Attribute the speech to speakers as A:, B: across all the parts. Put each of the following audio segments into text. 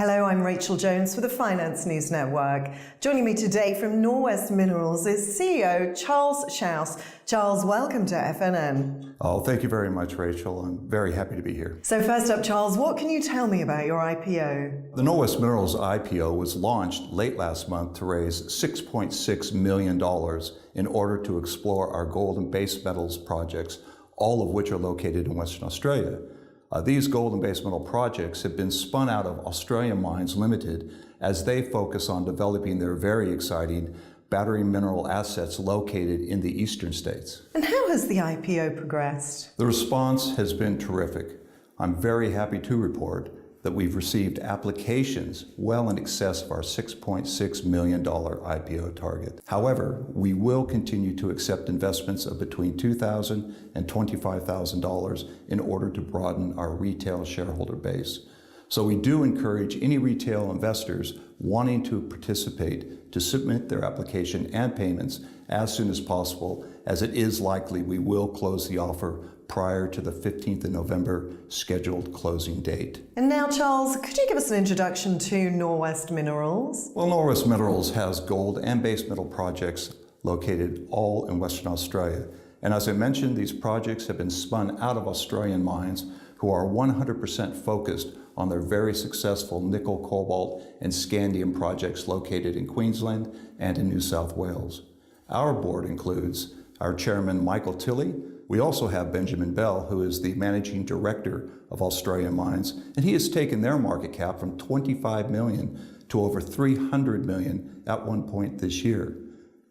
A: Hello, I'm Rachel Jones for the Finance News Network. Joining me today from Norwest Minerals is CEO Charles Schaus. Charles, welcome to FNN.
B: Oh, thank you very much, Rachel. I'm very happy to be here.
A: So first up, Charles, what can you tell me about your IPO?
B: The Norwest Minerals IPO was launched late last month to raise $6.6 million in order to explore our gold and base metals projects, all of which are located in Western Australia. These gold and base metal projects have been spun out of Australian Mines Limited as they focus on developing their very exciting battery mineral assets located in the eastern states.
A: And how has the IPO progressed?
B: The response has been terrific. I'm very happy to report that we've received applications well in excess of our $6.6 million IPO target. However, we will continue to accept investments of between $2,000 and $25,000 in order to broaden our retail shareholder base. So we do encourage any retail investors wanting to participate to submit their application and payments as soon as possible, as it is likely we will close the offer prior to the 15th of November scheduled closing date.
A: And now, Charles, could you give us an introduction to Norwest Minerals?
B: Well, Norwest Minerals has gold and base metal projects located all in Western Australia. And as I mentioned, these projects have been spun out of Australian mines who are 100% focused on their very successful nickel, cobalt, and scandium projects located in Queensland and in New South Wales. Our board includes our chairman, Michael Tilley. We also have Benjamin Bell, who is the managing director of Australian Mines, and he has taken their market cap from 25 million to over 300 million at one point this year.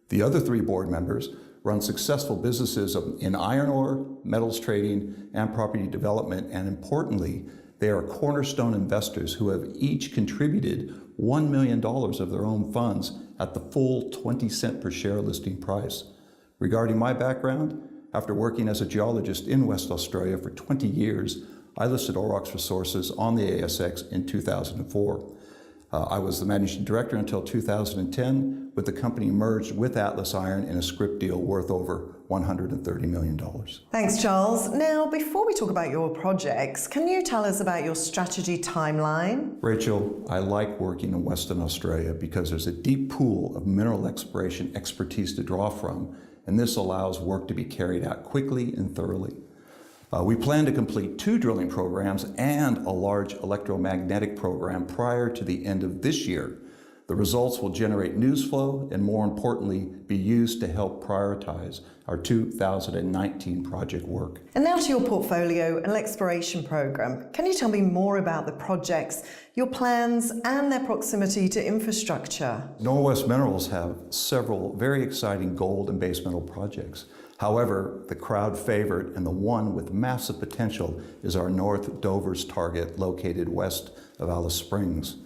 B: The other three board members run successful businesses in iron ore, metals trading, and property development, and importantly, they are cornerstone investors who have each contributed $1 million of their own funds at the full 20-cent per share listing price. Regarding my background, after working as a geologist in West Australia for 20 years, I listed Aurochs Resources on the ASX in 2004. I was the managing director until 2010, when the company merged with Atlas Iron in a scrip deal worth over $130 million.
A: Thanks, Charles. Now, before we talk about your projects, can you tell us about your strategy timeline?
B: Rachel, I like working in Western Australia because there's a deep pool of mineral exploration expertise to draw from, and this allows work to be carried out quickly and thoroughly. We plan to complete 2 drilling programs and a large electromagnetic program prior to the end of this year. The results will generate news flow and, more importantly, be used to help prioritize our 2019 project work.
A: And now to your portfolio and exploration program. Can you tell me more about the projects, your plans, and their proximity to infrastructure?
B: Norwest Minerals have several very exciting gold and base metal projects. However, the crowd favorite and the one with massive potential is our North Dovers target located west of Alice Springs.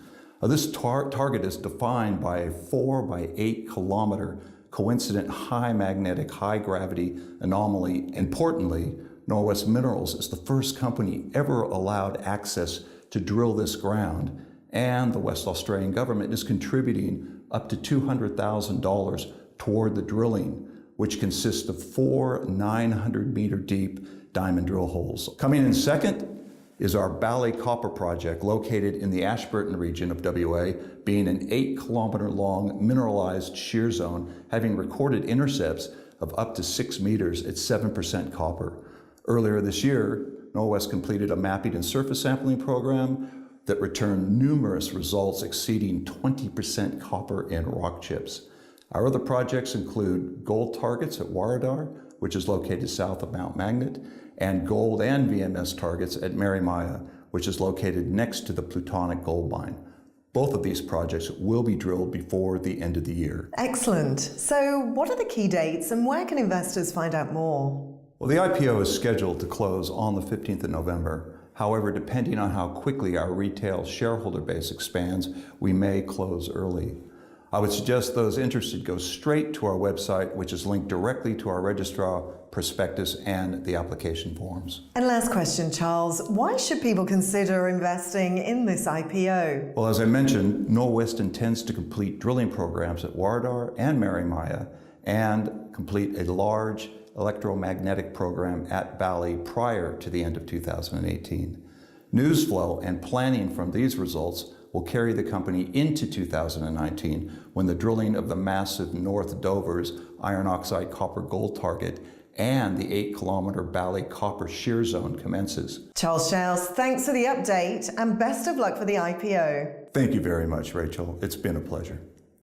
B: This target is defined by a 4 by 8 kilometer coincident high magnetic, high gravity anomaly. Importantly, Norwest Minerals is the first company ever allowed access to drill this ground, and the West Australian government is contributing up to $200,000 toward the drilling, which consists of 4 900-meter deep diamond drill holes. Coming in second is our Bally Copper Project, located in the Ashburton region of WA, being an 8-kilometer long mineralized shear zone, having recorded intercepts of up to 6 meters at 7% copper. Earlier this year, Norwest completed a mapping and surface sampling program that returned numerous results exceeding 20% copper in rock chips. Our other projects include gold targets at Warradar, which is located south of Mount Magnet, and gold and VMS targets at Mary Maya, which is located next to the Plutonic gold mine. Both of these projects will be drilled before the end of the year.
A: Excellent. So what are the key dates and where can investors find out more?
B: Well, the IPO is scheduled to close on the 15th of November. However, depending on how quickly our retail shareholder base expands, we may close early. I would suggest those interested go straight to our website, which is linked directly to our registrar prospectus and the application forms.
A: And last question, Charles, why should people consider investing in this IPO?
B: Well, as I mentioned, Norwest intends to complete drilling programs at Warradar and Mary Maya and complete a large electromagnetic program at Bally prior to the end of 2018. News flow and planning from these results will carry the company into 2019 when the drilling of the massive North Dover's iron oxide copper gold target and the 8-kilometer Bally copper shear zone commences.
A: Charles Schaus, thanks for the update and best of luck for the IPO.
B: Thank you very much, Rachel. It's been a pleasure.